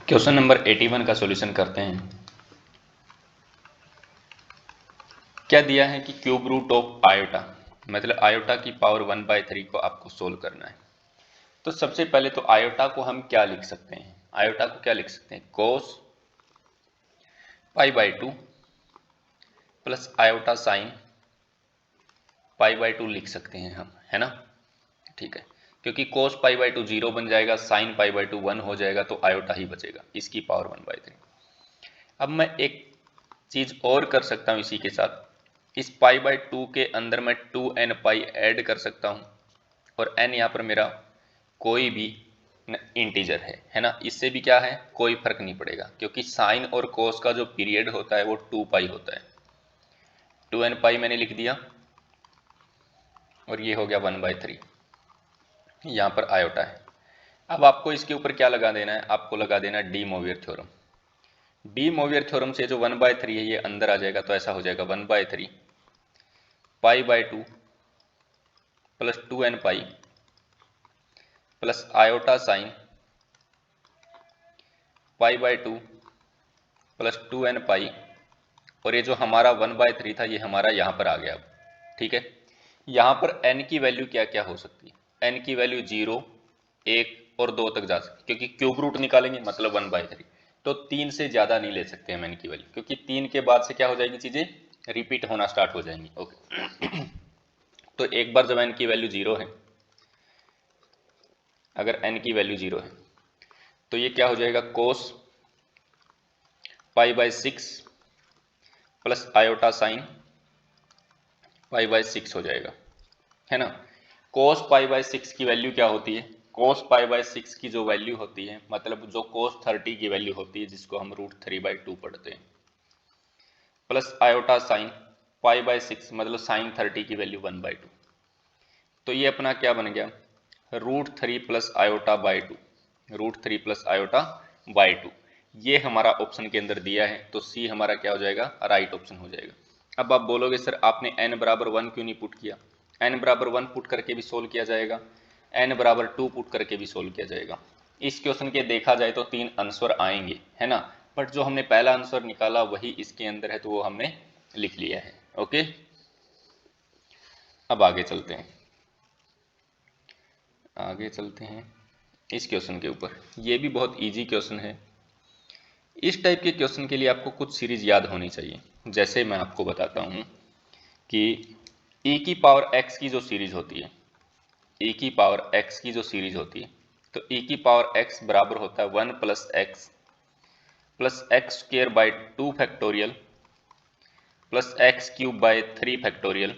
Question number 81 का solution करते हैं। क्या दिया है कि क्यूब रूट ऑफ आयोटा, मतलब आयोटा की पावर 1/3 को आपको सोल्व करना है। तो सबसे पहले तो आयोटा को हम क्या लिख सकते हैं, आयोटा को क्या लिख सकते हैं, कोस π/2 प्लस आयोटा साइन π/2 लिख सकते हैं हम, है ना। ठीक है, क्योंकि कोस π/2 0 बन जाएगा, साइन π/2 1 हो जाएगा, तो आयोटा ही बचेगा, इसकी पावर 1/3। अब मैं एक चीज और कर सकता हूं इसी के साथ, इस π/2 के अंदर मैं 2n पाई ऐड कर सकता हूं, और n यहाँ पर मेरा कोई भी इंटीजर है ना। इससे भी क्या है, कोई फर्क नहीं पड़ेगा, क्योंकि साइन और कोस का जो पीरियड होता है वो 2 होता है। 2n पाई मैंने लिख दिया, और ये हो गया 1/3, यहाँ पर आयोटा है। अब आपको इसके ऊपर क्या लगा देना है, आपको लगा देना है डी मोवियर थ्योरम। डी मोवियर थ्योरम से जो 1/3 है ये अंदर आ जाएगा, तो ऐसा हो जाएगा 1/3 π/2 plus 2n pi plus iota sine π/2 plus 2n pi, और ये जो हमारा 1/3 था ये हमारा यहाँ पर आ गया। अब ठीक है, यहाँ पर n की वैल्यू क्या क्या हो सकती है, n की वैल्यू 0, 1 और 2 तक जा सकती है, क्योंकि क्यूब रूट निकालेंगे मतलब 1/3, तो 3 से ज़्यादा नहीं ले सकते हम n की वैल्यू, क्योंकि 3 के बाद से क्या हो जाएगी, चीज़ें रिपीट होना स्टार्ट हो जाएंगी। ओके तो एक बार जब n की वैल्यू 0 है, अगर n की वैल्यू 0 है तो ये क्या हो जाएगा, कोस π/6 प्लस आयोटा साइन π/6 हो जाएगा, है ना। कोस π/6 की वैल्यू क्या होती है, कोस π/6 की जो वैल्यू होती है, मतलब जो कोस 30 की वैल्यू होती है, जिसको हम √3/2 पढ़ते हैं, प्लस आयोटा साइन π/6 मतलब साइन 30 की वैल्यू 1/2। तो ये अपना क्या बन गया, √3 plus iota by 2, √3 plus iota by 2। ये हमारा ऑप्शन के अंदर दिया है, तो सी हमारा क्या हो जाएगा, राइट ऑप्शन हो जाएगा। अब आप बोलोगे सर आपने n बराबर 1 क्यों नहीं पुट किया, n बराबर 1 पुट करके भी सोल्व किया जाएगा, n बराबर 2 पुट करके भी सोल्व किया जाएगा। इस क्वेश्चन के देखा जाए तो 3 आंसर आएंगे, है ना, बट जो हमने पहला आंसर निकाला वही इसके अंदर है, तो वो हमने लिख लिया है। ओके, अब आगे चलते हैं, आगे चलते हैं इस क्वेश्चन के ऊपर। ये भी बहुत इजी क्वेश्चन है। इस टाइप के क्वेश्चन के लिए आपको कुछ सीरीज याद होनी चाहिए। जैसे मैं आपको बताता हूं कि e की पावर x की जो सीरीज होती है, e की पावर x की जो सीरीज होती है, तो e की पावर x बराबर होता है 1 plus x square by 2 factorial plus x cube by 3 factorial,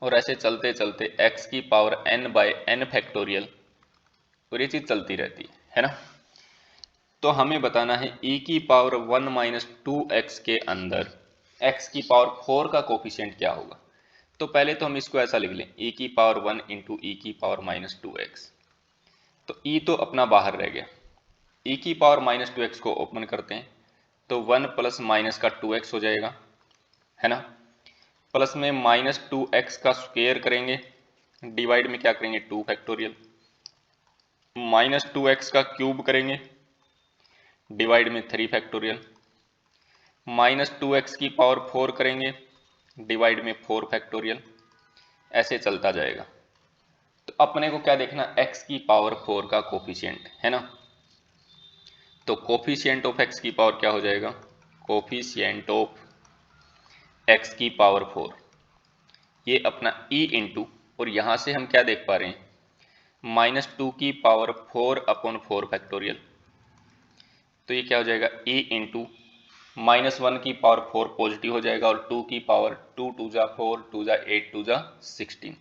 और ऐसे चलते चलते x की power n by n factorial, और ये चीज चलती रहती है ना। तो हमें बताना है e की पावर 1 माइनस 2x के अंदर x की पावर 4 का कोफिशिएंट क्या होगा। तो पहले तो हम इसको ऐसा लिख लें, e की पावर 1 इंटू ई की पावर माइनस 2x। तो e तो अपना बाहर रह गया, e की पावर माइनस 2x को ओपन करते हैं, तो 1 प्लस माइनस का 2x हो जाएगा, है ना। प्लस में माइनस 2x का स्क्वायर करेंगे, डिवाइड में क्या करेंगे 2 फैक्टोरियल, माइनस 2x का क्यूब करेंगे, डिवाइड में 3 फैक्टोरियल, माइनस 2x की पावर 4 करेंगे, डिवाइड में 4 फैक्टोरियल, ऐसे चलता जाएगा। तो अपने को क्या देखना, x की पावर 4 का कोफिशिएंट, है ना। तो कोफिशिएंट ऑफ x की पावर क्या हो जाएगा, कोफिशिएंट ऑफ x की पावर 4, ये अपना e इंटू, और यहां से हम क्या देख पा रहे हैं, -2 की पावर 4/4 फैक्टोरियल, तो ये क्या हो जाएगा e इंटू -1 की पावर 4 पॉजिटिव हो जाएगा, और 2 की पावर 2 2 जा 4 2 जा 8 2 जा 16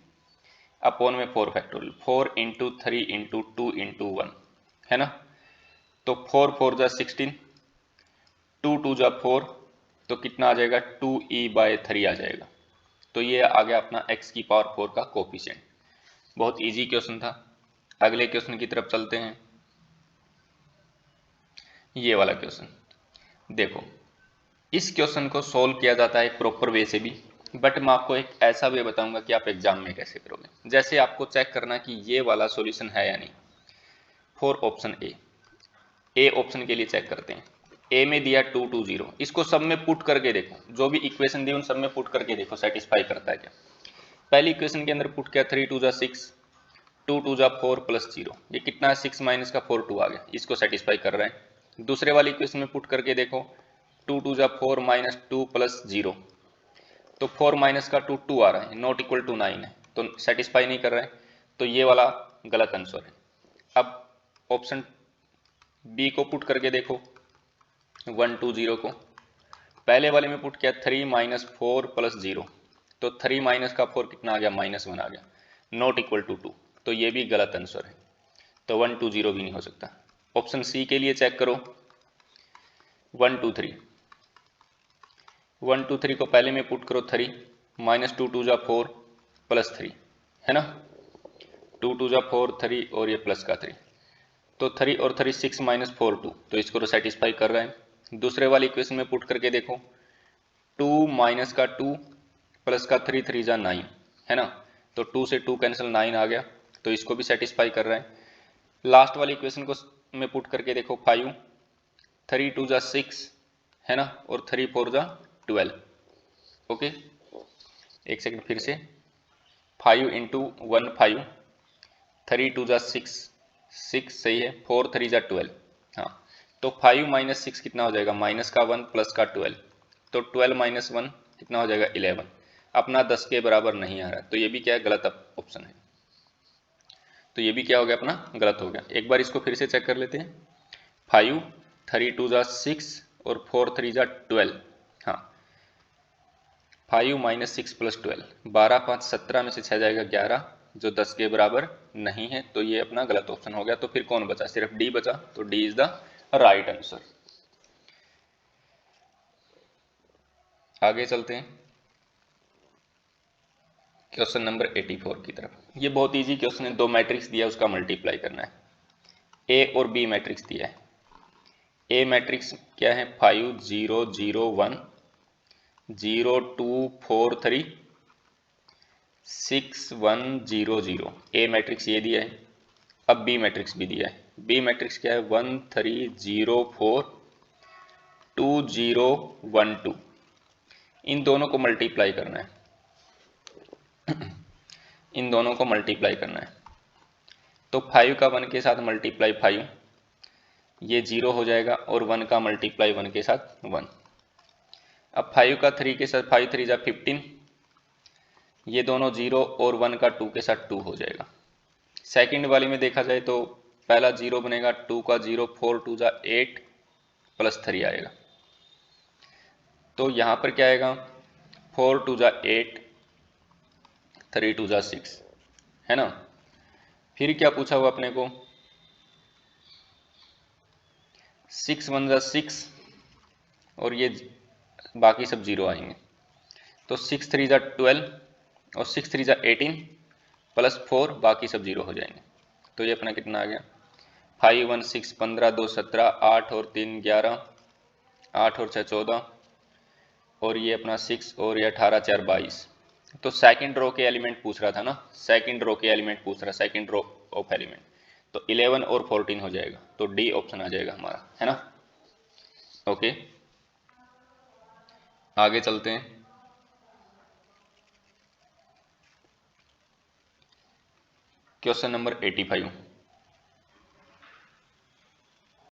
अपॉन में 4 फैक्टोरियल, 4 इंटू 3 इंटू 2 इंटू 1, है ना। तो 4 4 जा 16, 2 2 जा 4, तो कितना आ जाएगा 2e/3 आ जाएगा। तो ये आ गया अपना x की पावर 4 का कोफिशिएंट। बहुत इजी क्वेश्चन था। अगले क्वेश्चन की तरफ चलते हैं। ये वाला क्वेश्चन देखो, इस क्वेश्चन को सॉल्व किया जाता है एक प्रॉपर वे से भी, बट मैं आपको एक ऐसा वे बताऊंगा कि आप एग्जाम में कैसे करोगे। जैसे आपको चेक करना कि ये वाला सॉल्यूशन है या नहीं, for option A, A option के लिए चेक करते हैं। ए में दिया 2 2 0, इसको सब में पुट करके देखो, जो भी इक्वेशन दी उन सब में पुट करके देखो सेटिस्फाई करता है क्या। पहली इक्वेशन के अंदर पुट किया 3 2 6, 2 2 4 प्लस 0, ये कितना है 6 माइनस का 4 2 आ गया, इसको सेटिस्फाई कर रहा है। दूसरे वाली इक्वेशन में पुट करके देखो 2 2 4 माइनस 2 प्लस 0, तो 4 माइनस का 2 2 आ रहा है, नॉट इक्वल टू 9 है, तो सेटिस्फाई नहीं कर रहा है, तो ये वाला गलत आंसर है। अब ऑप्शन बी को पुट करके देखो 1 2 0 को, पहले वाले में पुट किया 3 माइनस 4 प्लस 0, तो 3 माइनस का 4 कितना आ गया -1 आ गया, नॉट इक्वल टू 2, तो ये भी गलत आंसर है, तो 1 2 0 भी नहीं हो सकता। ऑप्शन सी के लिए चेक करो 1 2 3, 1 2 3 को पहले में पुट करो 3 माइनस 2 2 4 प्लस 3 है ना, 2 2 4 3 और ये प्लस का 3, तो 3 और 3 6 माइनस 4 2, तो इसको तो सेटिस्फाई कर रहा है। दूसरे वाली इक्वेशन में पुट करके देखो 2 माइनस का 2 प्लस का 3 3 जा 9 है ना, तो 2 से 2 कैंसिल 9 आ गया, तो इसको भी सेटिस्फाई कर रहा है। लास्ट वाली इक्वेशन को में पुट करके देखो 5 3 2 जा 6 है ना, और 3 4 जा 12, ओके। एक सेकंड फिर से, 5 इंटू 1 5, 3 2 जा 6 6 सही है, 4 3 जा 12, हाँ, तो 5 माइनस 6 कितना हो जाएगा, माइनस का 1 प्लस का 12, तो 12 माइनस 1 कितना हो जाएगा 11, अपना 10 के बराबर नहीं आ रहा है, तो ये भी क्या है गलत ऑप्शन है, तो ये भी क्या हो गया अपना गलत हो गया। एक बार इसको फिर से चेक कर लेते हैं, 5 3 2 जा 6 और 4 3 जा 12, हाँ, 5 माइनस 6 प्लस 12, 12 5 17 में से 6 जाएगा 11, जो 10 के बराबर नहीं है, तो ये अपना गलत ऑप्शन हो गया। तो फिर कौन बचा, सिर्फ डी बचा, तो D is the right answer. आगे चलते हैं क्वेश्चन नंबर 84 की तरफ। ये बहुत इजी क्वेश्चन है, दो मैट्रिक्स दिया उसका मल्टीप्लाई करना है। ए और बी मैट्रिक्स दिया है। ए मैट्रिक्स क्या है 5 0 0 1 0 2 4 3 6 1 0 0, ए मैट्रिक्स ये दिया है। अब बी मैट्रिक्स भी दिया है, बी मैट्रिक्स क्या है 1 3 0 4 2 0 1 2, इन दोनों को मल्टीप्लाई करना है, इन दोनों को मल्टीप्लाई करना है। तो 5 का 1 के साथ मल्टीप्लाई 5, ये 0 हो जाएगा, और 1 का मल्टीप्लाई 1 के साथ 1। अब 5 का 3 के साथ 5 3 जा 15, ये दोनों 0 और 1 का 2 के साथ 2 हो जाएगा। सेकंड वाली में देखा जाए तो पहला 0 बनेगा, 2 का 0 4 2 जा 8 प्लस 3 आएगा, तो यहाँ पर क्या आएगा 4 2 जा 8 3 2 जा 6 है ना। फिर क्या पूछा हुआ अपने को 6 1 जा 6, और ये बाकी सब 0 आएंगे, तो 6 3 जा 12 और 6 3 जा 18 प्लस 4 बाकी सब 0 हो जाएंगे, तो ये अपना कितना आ गया 5 1 6 15 2 17 8 और 3 11 8 और 6 14, और ये अपना 6 और ये 18 4 22। तो सेकंड रो के एलिमेंट पूछ रहा था ना, सेकंड रो के एलिमेंट पूछ रहा, सेकंड रो ऑफ एलिमेंट, तो 11 और 14 हो जाएगा, तो डी ऑप्शन आ जाएगा हमारा, है ना। ओके, आगे चलते हैं। Question number 85।